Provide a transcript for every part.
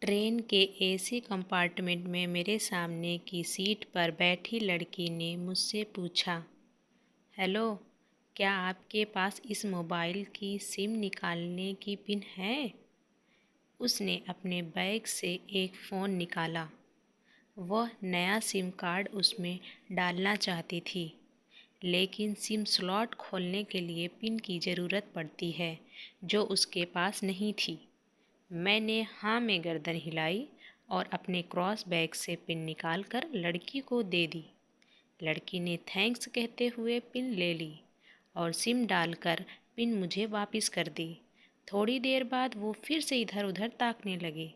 Train के AC compartment में मेरे सामने की सीट पर बैठी लड़की ने मुझसे पूछा, हेलो, क्या आपके पास इस मोबाइल की सिम निकालने की पिन है? उसने अपने बैग से एक फ़ोन निकाला। वह नया सिम कार्ड उसमें डालना चाहती थी, लेकिन सिम स्लॉट खोलने के लिए पिन की ज़रूरत पड़ती है, जो उसके पास नहीं थी। मैंने हाँ में गर्दन हिलाई और अपने क्रॉस बैग से पिन निकालकर लड़की को दे दी। लड़की ने थैंक्स कहते हुए पिन ले ली और सिम डालकर पिन मुझे वापस कर दी। थोड़ी देर बाद वो फिर से इधर उधर ताकने लगी।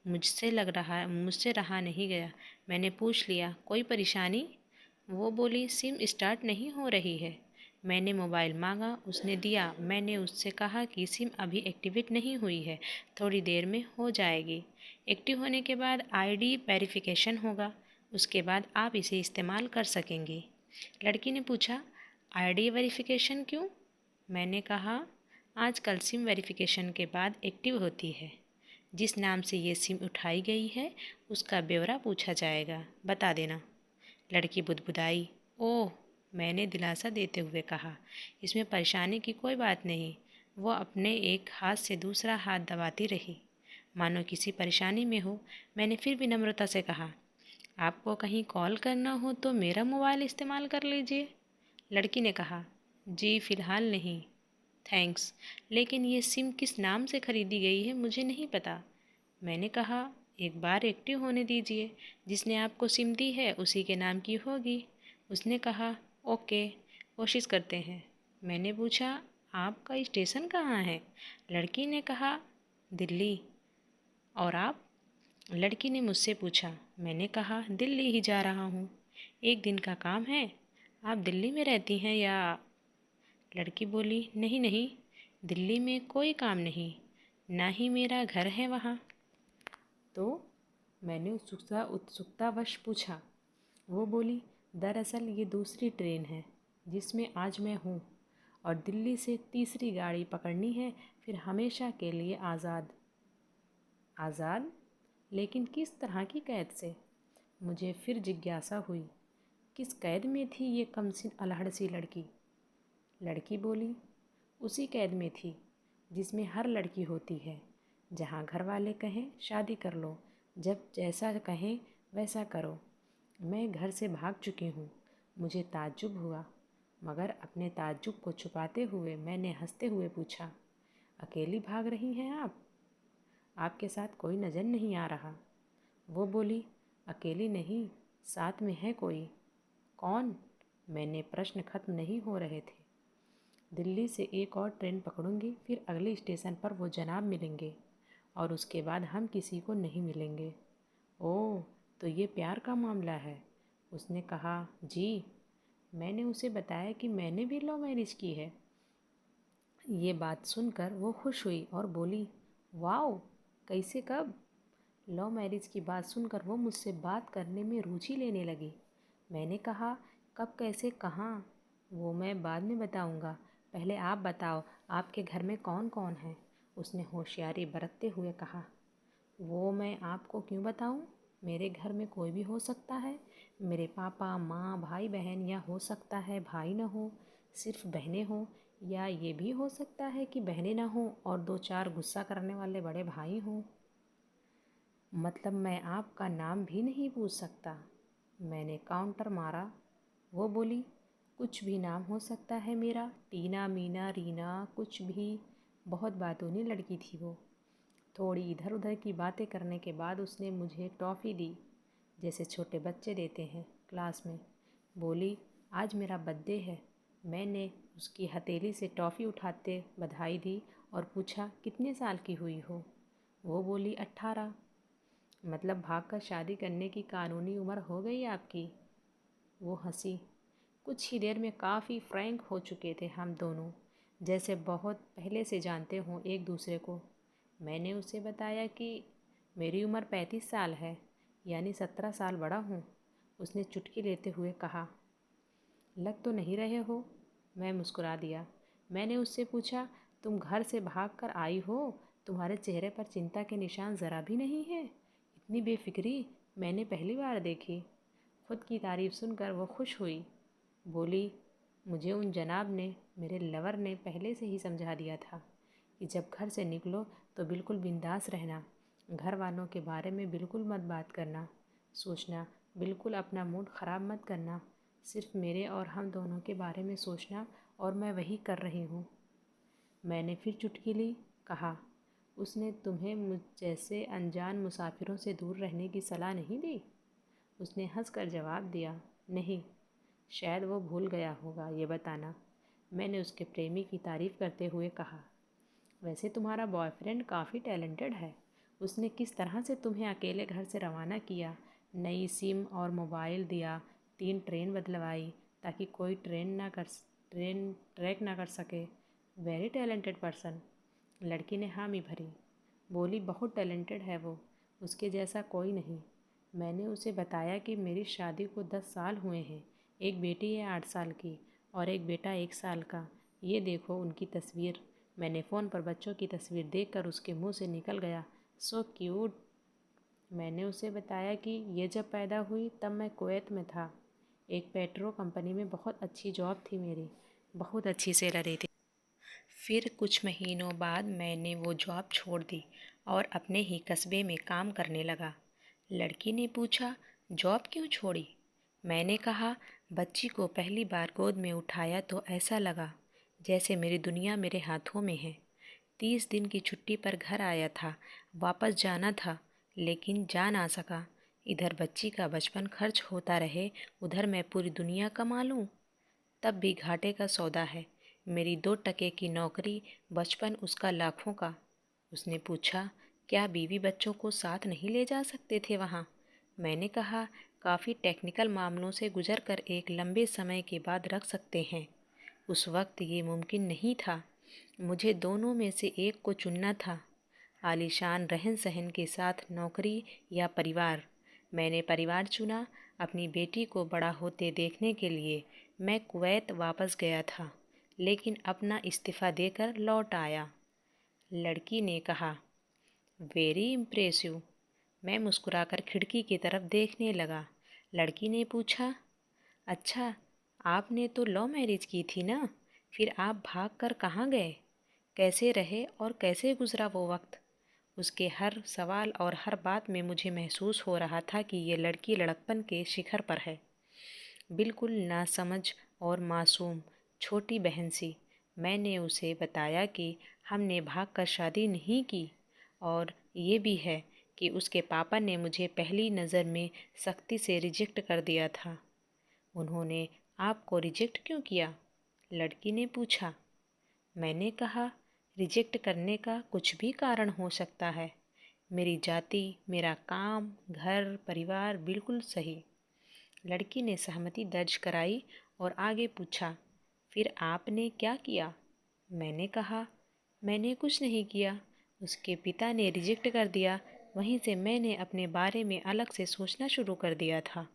मुझसे रहा नहीं गया। मैंने पूछ लिया, कोई परेशानी? वो बोली, सिम स्टार्ट नहीं हो रही है। मैंने मोबाइल मांगा, उसने दिया। मैंने उससे कहा कि सिम अभी एक्टिवेट नहीं हुई है, थोड़ी देर में हो जाएगी। एक्टिव होने के बाद आईडी वेरिफिकेशन होगा, उसके बाद आप इसे इस्तेमाल कर सकेंगे। लड़की ने पूछा, आईडी वेरिफिकेशन क्यों? मैंने कहा, आजकल सिम वेरिफिकेशन के बाद एक्टिव होती है। जिस नाम से ये सिम उठाई गई है उसका ब्यौरा पूछा जाएगा, बता देना। लड़की बुदबुदाई। ओह, मैंने दिलासा देते हुए कहा, इसमें परेशानी की कोई बात नहीं। वो अपने एक हाथ से दूसरा हाथ दबाती रही, मानो किसी परेशानी में हो। मैंने फिर भी नम्रता से कहा, आपको कहीं कॉल करना हो तो मेरा मोबाइल इस्तेमाल कर लीजिए। लड़की ने कहा, जी फ़िलहाल नहीं, थैंक्स, लेकिन ये सिम किस नाम से ख़रीदी गई है मुझे नहीं पता। मैंने कहा, एक बार एक्टिव होने दीजिए, जिसने आपको सिम दी है उसी के नाम की होगी। उसने कहा, ओके, कोशिश करते हैं। मैंने पूछा, आपका स्टेशन कहाँ है? लड़की ने कहा, दिल्ली। और आप? लड़की ने मुझसे पूछा। मैंने कहा, दिल्ली ही जा रहा हूँ, एक दिन का काम है। आप दिल्ली में रहती हैं या? लड़की बोली, नहीं नहीं, दिल्ली में कोई काम नहीं, ना ही मेरा घर है वहाँ। तो मैंने उत्सुकतावश पूछा। वो बोली, दरअसल ये दूसरी ट्रेन है जिसमें आज मैं हूँ, और दिल्ली से तीसरी गाड़ी पकड़नी है, फिर हमेशा के लिए आज़ाद। आज़ाद? लेकिन किस तरह की कैद से? मुझे फिर जिज्ञासा हुई, किस कैद में थी ये कमसिन अल्हड़ सी लड़की? लड़की बोली, उसी कैद में थी जिसमें हर लड़की होती है, जहाँ घर वाले कहें शादी कर लो, जब जैसा कहें वैसा करो। मैं घर से भाग चुकी हूँ। मुझे ताज्जुब हुआ, मगर अपने ताज्जुब को छुपाते हुए मैंने हंसते हुए पूछा, अकेली भाग रही हैं आप? आपके साथ कोई नज़र नहीं आ रहा। वो बोली, अकेली नहीं, साथ में है कोई। कौन? मैंने प्रश्न खत्म नहीं हो रहे थे। दिल्ली से एक और ट्रेन पकड़ूंगी, फिर अगले स्टेशन पर वो जनाब मिलेंगे, और उसके बाद हम किसी को नहीं मिलेंगे। ओह, तो ये प्यार का मामला है? उसने कहा, जी। मैंने उसे बताया कि मैंने भी लव मैरिज की है। ये बात सुनकर वो खुश हुई और बोली, वाओ, कैसे, कब? लव मैरिज की बात सुनकर वो मुझसे बात करने में रुचि लेने लगी। मैंने कहा, कब, कैसे, कहाँ? वो मैं बाद में बताऊंगा, पहले आप बताओ, आपके घर में कौन कौन है? उसने होशियारी बरतते हुए कहा। वो मैं आपको क्यों बताऊं? मेरे घर में कोई भी हो सकता है। मेरे पापा, माँ, भाई बहन, या हो सकता है भाई न हो, सिर्फ बहनें हों, या ये भी हो सकता है कि बहनें ना हों और दो चार गुस्सा करने वाले बड़े भाई हों। मतलब मैं आपका नाम भी नहीं पूछ सकता? मैंने काउंटर मारा। वो बोली, कुछ भी नाम हो सकता है मेरा, टीना, मीना, रीना, कुछ भी। बहुत बातूनी लड़की थी वो। थोड़ी इधर उधर की बातें करने के बाद उसने मुझे टॉफ़ी दी, जैसे छोटे बच्चे देते हैं क्लास में। बोली, आज मेरा बर्थडे है। मैंने उसकी हथेली से टॉफ़ी उठाते बधाई दी और पूछा, कितने साल की हुई हो? वो बोली, 18। मतलब भागकर शादी करने की कानूनी उम्र हो गई आपकी? वो हंसी। कुछ ही देर में काफ़ी फ्रैंक हो चुके थे हम दोनों, जैसे बहुत पहले से जानते हों एक दूसरे को। मैंने उसे बताया कि मेरी उम्र 35 साल है, यानी 17 साल बड़ा हूँ। उसने चुटकी लेते हुए कहा, लग तो नहीं रहे हो। मैं मुस्कुरा दिया। मैंने उससे पूछा, तुम घर से भाग कर आई हो तुम्हारे चेहरे पर चिंता के निशान ज़रा भी नहीं है। इतनी बेफिक्री मैंने पहली बार देखी। खुद की तारीफ सुनकर वो खुश हुई। बोली, मुझे उन जनाब ने, मेरे लवर ने पहले से ही समझा दिया था कि जब घर से निकलो तो बिल्कुल बिंदास रहना, घर वालों के बारे में बिल्कुल मत बात करना, सोचना, बिल्कुल अपना मूड ख़राब मत करना, सिर्फ मेरे और हम दोनों के बारे में सोचना, और मैं वही कर रही हूँ। मैंने फिर चुटकी ली। कहा, उसने तुम्हें मुझ जैसे अनजान मुसाफिरों से दूर रहने की सलाह नहीं दी? उसने हंसकर जवाब दिया, नहीं, शायद वो भूल गया होगा ये बताना। मैंने उसके प्रेमी की तारीफ़ करते हुए कहा, वैसे तुम्हारा बॉयफ्रेंड काफ़ी टैलेंटेड है। उसने किस तरह से तुम्हें अकेले घर से रवाना किया, नई सिम और मोबाइल दिया, 3 ट्रेन बदलवाई ताकि कोई ट्रेन ट्रैक ना कर सके। Very talented person. लड़की ने हामी भरी। बोली, बहुत टैलेंटेड है वो, उसके जैसा कोई नहीं। मैंने उसे बताया कि मेरी शादी को 10 साल हुए हैं, एक बेटी है 8 साल की और एक बेटा 1 साल का। ये देखो उनकी तस्वीर। मैंने फ़ोन पर बच्चों की तस्वीर देखकर उसके मुंह से निकल गया, सो क्यूट। मैंने उसे बताया कि ये जब पैदा हुई तब मैं कुवैत में था, एक पेट्रो कंपनी में बहुत अच्छी जॉब थी मेरी, बहुत अच्छी सैलरी थी। फिर कुछ महीनों बाद मैंने वो जॉब छोड़ दी और अपने ही कस्बे में काम करने लगा। लड़की ने पूछा, जॉब क्यों छोड़ी? मैंने कहा, बच्ची को पहली बार गोद में उठाया तो ऐसा लगा जैसे मेरी दुनिया मेरे हाथों में है। 30 दिन की छुट्टी पर घर आया था, वापस जाना था लेकिन जा ना सका। इधर बच्ची का बचपन खर्च होता रहे, उधर मैं पूरी दुनिया कमा लूँ, तब भी घाटे का सौदा है। मेरी 2 टके की नौकरी, बचपन उसका लाखों का। उसने पूछा, क्या बीवी बच्चों को साथ नहीं ले जा सकते थे वहाँ? मैंने कहा, काफ़ी टेक्निकल मामलों से गुजर कर एक लंबे समय के बाद रख सकते हैं। उस वक्त ये मुमकिन नहीं था। मुझे दोनों में से एक को चुनना था, आलीशान रहन सहन के साथ नौकरी या परिवार। मैंने परिवार चुना। अपनी बेटी को बड़ा होते देखने के लिए मैं कुवैत वापस गया था, लेकिन अपना इस्तीफ़ा देकर लौट आया। लड़की ने कहा, वेरी इम्प्रेसिव। मैं मुस्कुराकर खिड़की की तरफ देखने लगा। लड़की ने पूछा, अच्छा, आपने तो लव मैरिज की थी ना? फिर आप भाग कर कहाँ गए? कैसे रहे और कैसे गुजरा वो वक्त? उसके हर सवाल और हर बात में मुझे महसूस हो रहा था कि ये लड़की लड़कपन के शिखर पर है, बिल्कुल नासमझ और मासूम, छोटी बहन सी। मैंने उसे बताया कि हमने भागकर शादी नहीं की, और ये भी है कि उसके पापा ने मुझे पहली नज़र में सख्ती से रिजेक्ट कर दिया था। उन्होंने आपको रिजेक्ट क्यों किया? लड़की ने पूछा। मैंने कहा, रिजेक्ट करने का कुछ भी कारण हो सकता है। मेरी जाति, मेरा काम, घर, परिवार बिल्कुल सही। लड़की ने सहमति दर्ज कराई और आगे पूछा, फिर आपने क्या किया? मैंने कहा, मैंने कुछ नहीं किया। उसके पिता ने रिजेक्ट कर दिया। वहीं से मैंने अपने बारे में अलग से सोचना शुरू कर दिया था।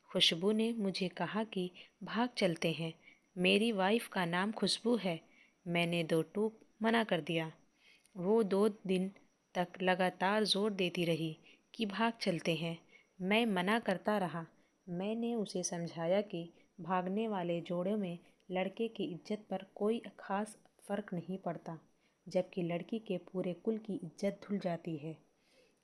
खुशबू ने मुझे कहा कि भाग चलते हैं। मेरी वाइफ का नाम खुशबू है। मैंने 2 टूक मना कर दिया। वो 2 दिन तक लगातार जोर देती रही कि भाग चलते हैं। मैं मना करता रहा। मैंने उसे समझाया कि भागने वाले जोड़ों में लड़के की इज्जत पर कोई खास फ़र्क नहीं पड़ता, जबकि लड़की के पूरे कुल की इज्जत धुल जाती है।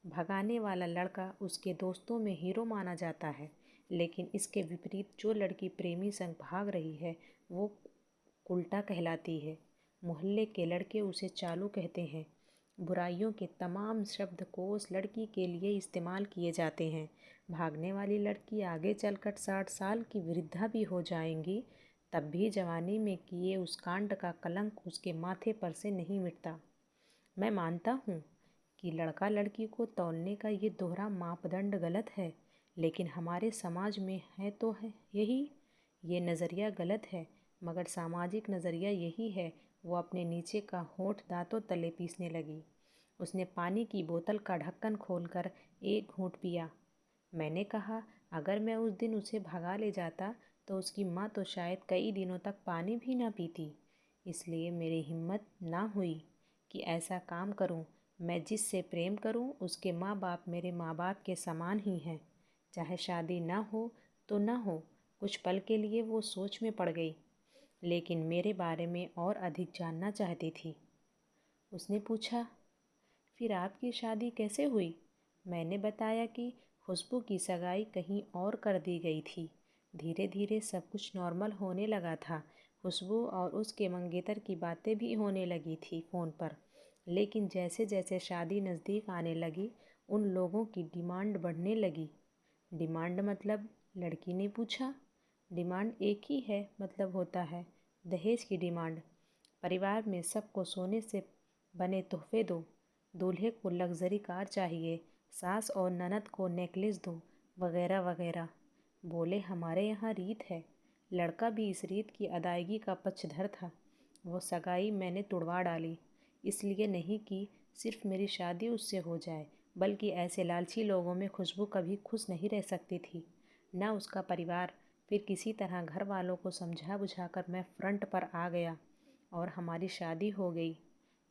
भगाने वाला लड़का उसके दोस्तों में हीरो माना जाता है, लेकिन इसके विपरीत जो लड़की प्रेमी संग भाग रही है वो उल्टा कहलाती है। मोहल्ले के लड़के उसे चालू कहते हैं। बुराइयों के तमाम शब्दकोश लड़की के लिए इस्तेमाल किए जाते हैं। भागने वाली लड़की आगे चलकर 60 साल की वृद्धा भी हो जाएंगी, तब भी जवानी में किए उस कांड का कलंक उसके माथे पर से नहीं मिटता। मैं मानता हूँ कि लड़का लड़की को तौलने का ये दोहरा मापदंड गलत है, लेकिन हमारे समाज में है तो है यही। ये नज़रिया गलत है, मगर सामाजिक नज़रिया यही है। वो अपने नीचे का होंठ दांतों तले पीसने लगी। उसने पानी की बोतल का ढक्कन खोलकर एक घूंट पिया। मैंने कहा, अगर मैं उस दिन उसे भगा ले जाता तो उसकी माँ तो शायद कई दिनों तक पानी भी ना पीती। इसलिए मेरी हिम्मत ना हुई कि ऐसा काम करूं। मैं जिससे प्रेम करूं उसके माँ बाप मेरे माँ बाप के समान ही हैं। चाहे शादी ना हो तो ना हो। कुछ पल के लिए वो सोच में पड़ गई, लेकिन मेरे बारे में और अधिक जानना चाहती थी। उसने पूछा, फिर आपकी शादी कैसे हुई? मैंने बताया कि खुशबू की सगाई कहीं और कर दी गई थी। धीरे धीरे सब कुछ नॉर्मल होने लगा था। खुशबू और उसके मंगेतर की बातें भी होने लगी थी फ़ोन पर। लेकिन जैसे जैसे शादी नज़दीक आने लगी, उन लोगों की डिमांड बढ़ने लगी। डिमांड मतलब? लड़की ने पूछा। डिमांड एक ही है, मतलब होता है दहेज की डिमांड। परिवार में सबको सोने से बने तोहफे दो, दूल्हे को लग्जरी कार चाहिए, सास और ननद को नेकलेस दो, वगैरह वगैरह। बोले, हमारे यहाँ रीत है। लड़का भी इस रीत की अदायगी का पक्षधर था। वो सगाई मैंने तुड़वा डाली, इसलिए नहीं कि सिर्फ मेरी शादी उससे हो जाए, बल्कि ऐसे लालची लोगों में खुशबू कभी खुश नहीं रह सकती थी, ना उसका परिवार। फिर किसी तरह घर वालों को समझा बुझाकर मैं फ्रंट पर आ गया और हमारी शादी हो गई।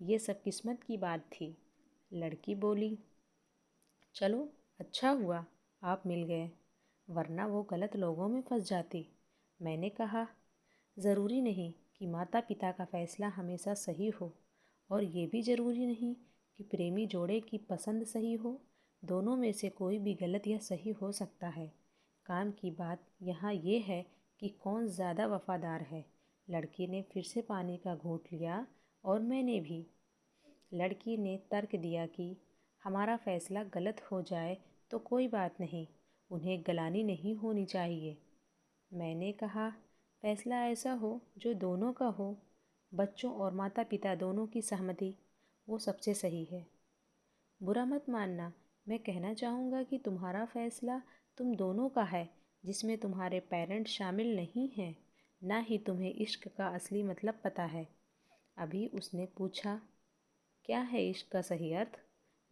ये सब किस्मत की बात थी। लड़की बोली, चलो अच्छा हुआ आप मिल गए, वरना वो गलत लोगों में फंस जाती। मैंने कहा, ज़रूरी नहीं कि माता पिता का फ़ैसला हमेशा सही हो, और ये भी ज़रूरी नहीं कि प्रेमी जोड़े की पसंद सही हो। दोनों में से कोई भी गलत या सही हो सकता है। काम की बात यहाँ ये है कि कौन ज़्यादा वफादार है। लड़की ने फिर से पानी का घूंट लिया और मैंने भी। लड़की ने तर्क दिया कि हमारा फ़ैसला गलत हो जाए तो कोई बात नहीं, उन्हें गलानी नहीं होनी चाहिए। मैंने कहा, फ़ैसला ऐसा हो जो दोनों का हो, बच्चों और माता पिता दोनों की सहमति, वो सबसे सही है। बुरा मत मानना, मैं कहना चाहूँगा कि तुम्हारा फ़ैसला तुम दोनों का है, जिसमें तुम्हारे पेरेंट्स शामिल नहीं हैं। ना ही तुम्हें इश्क का असली मतलब पता है। अभी उसने पूछा, क्या है इश्क का सही अर्थ?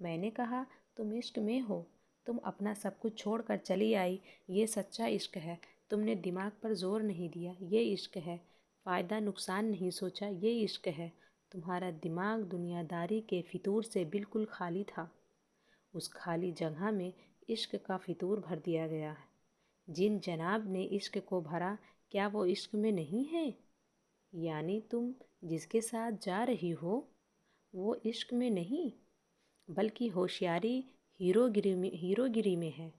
मैंने कहा, तुम इश्क में हो। तुम अपना सब कुछ छोड़कर चली आई, ये सच्चा इश्क है। तुमने दिमाग पर जोर नहीं दिया, ये इश्क है। फ़ायदा नुकसान नहीं सोचा, ये इश्क है। तुम्हारा दिमाग दुनियादारी के फितूर से बिल्कुल खाली था। उस खाली जगह में इश्क का फितूर भर दिया गया है। जिन जनाब ने इश्क को भरा, क्या वो इश्क में नहीं है? यानी तुम जिसके साथ जा रही हो वो इश्क में नहीं, बल्कि होशियारी हीरोगिरी में है।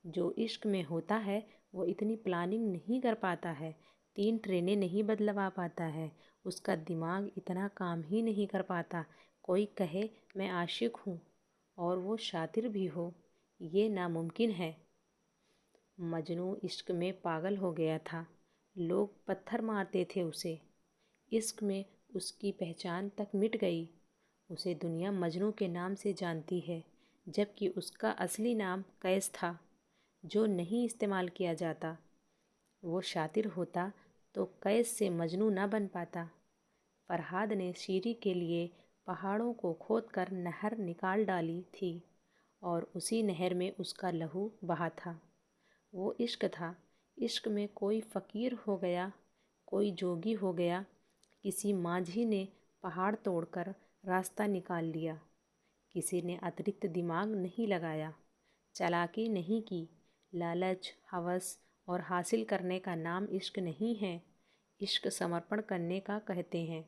जो इश्क में होता है वो इतनी प्लानिंग नहीं कर पाता है, 3 ट्रेनें नहीं बदलवा पाता है, उसका दिमाग इतना काम ही नहीं कर पाता। कोई कहे मैं आशिक हूँ और वो शातिर भी हो, ये नामुमकिन है। मजनू इश्क में पागल हो गया था। लोग पत्थर मारते थे उसे। इश्क में उसकी पहचान तक मिट गई। उसे दुनिया मजनू के नाम से जानती है, जबकि उसका असली नाम कैस था, जो नहीं इस्तेमाल किया जाता। वो शातिर होता तो कैस से मजनू न बन पाता। फरहाद ने शीरी के लिए पहाड़ों को खोदकर नहर निकाल डाली थी और उसी नहर में उसका लहू बहा था। वो इश्क था। इश्क में कोई फ़कीर हो गया, कोई जोगी हो गया, किसी माझी ने पहाड़ तोड़कर रास्ता निकाल लिया। किसी ने अतिरिक्त दिमाग नहीं लगाया, चालाकी नहीं की। लालच, हवस और हासिल करने का नाम इश्क नहीं है। इश्क समर्पण करने का कहते हैं,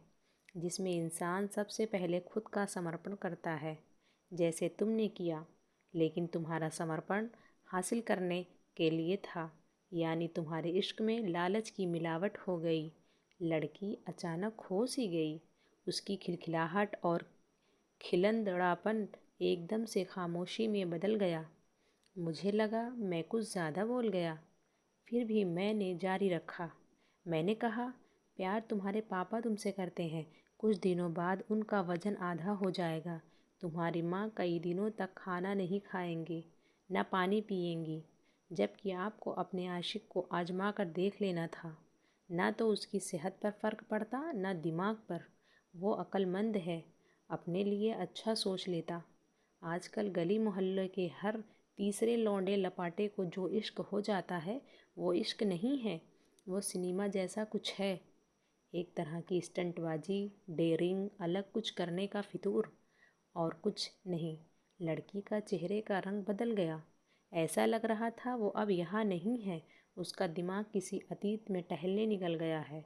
जिसमें इंसान सबसे पहले खुद का समर्पण करता है, जैसे तुमने किया। लेकिन तुम्हारा समर्पण हासिल करने के लिए था, यानी तुम्हारे इश्क में लालच की मिलावट हो गई। लड़की अचानक खो सी गई। उसकी खिलखिलाहट और खिलंदड़ापन एकदम से खामोशी में बदल गया। मुझे लगा मैं कुछ ज़्यादा बोल गया, फिर भी मैंने जारी रखा। मैंने कहा, प्यार तुम्हारे पापा तुमसे करते हैं। कुछ दिनों बाद उनका वज़न आधा हो जाएगा। तुम्हारी माँ कई दिनों तक खाना नहीं खाएंगी, न पानी पिएंगी, जबकि आपको अपने आशिक को आजमा कर देख लेना था। ना तो उसकी सेहत पर फ़र्क पड़ता, ना दिमाग पर। वो अक्लमंद है, अपने लिए अच्छा सोच लेता। आजकल गली मोहल्ले के हर तीसरे लौंडे लपाटे को जो इश्क हो जाता है, वो इश्क नहीं है, वो सिनेमा जैसा कुछ है। एक तरह की स्टंटबाजी, डेयरिंग, अलग कुछ करने का फितूर। और कुछ नहीं। लड़की का चेहरे का रंग बदल गया। ऐसा लग रहा था वो अब यहाँ नहीं है, उसका दिमाग किसी अतीत में टहलने निकल गया है।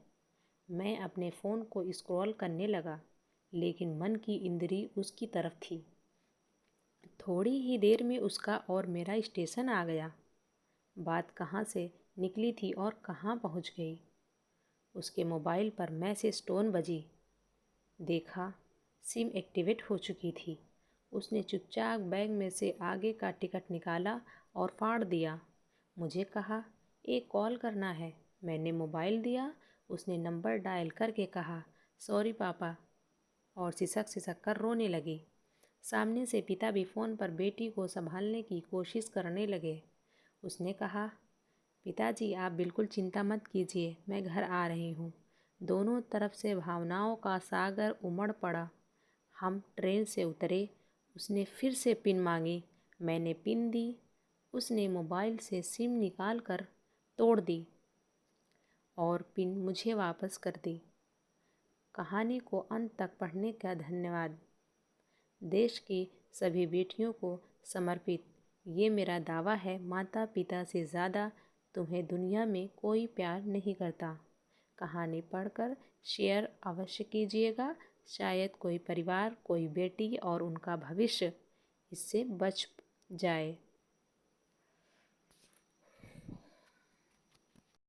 मैं अपने फ़ोन को स्क्रॉल करने लगा, लेकिन मन की इंद्री उसकी तरफ थी। थोड़ी ही देर में उसका और मेरा स्टेशन आ गया। बात कहाँ से निकली थी और कहाँ पहुँच गई। उसके मोबाइल पर मैसेज टोन बजी। देखा, सिम एक्टिवेट हो चुकी थी। उसने चुपचाप बैग में से आगे का टिकट निकाला और फाड़ दिया। मुझे कहा, एक कॉल करना है। मैंने मोबाइल दिया। उसने नंबर डायल करके कहा, सॉरी पापा, और सिसक सिसक कर रोने लगी। सामने से पिता भी फ़ोन पर बेटी को संभालने की कोशिश करने लगे। उसने कहा, पिताजी आप बिल्कुल चिंता मत कीजिए, मैं घर आ रही हूँ। दोनों तरफ से भावनाओं का सागर उमड़ पड़ा। हम ट्रेन से उतरे। उसने फिर से पिन मांगी। मैंने पिन दी। उसने मोबाइल से सिम निकाल कर तोड़ दी और पिन मुझे वापस कर दी। कहानी को अंत तक पढ़ने का धन्यवाद। देश की सभी बेटियों को समर्पित ये मेरा दावा है, माता पिता से ज़्यादा तुम्हें दुनिया में कोई प्यार नहीं करता। कहानी पढ़कर शेयर अवश्य कीजिएगा। शायद कोई परिवार, कोई बेटी और उनका भविष्य इससे बच जाए।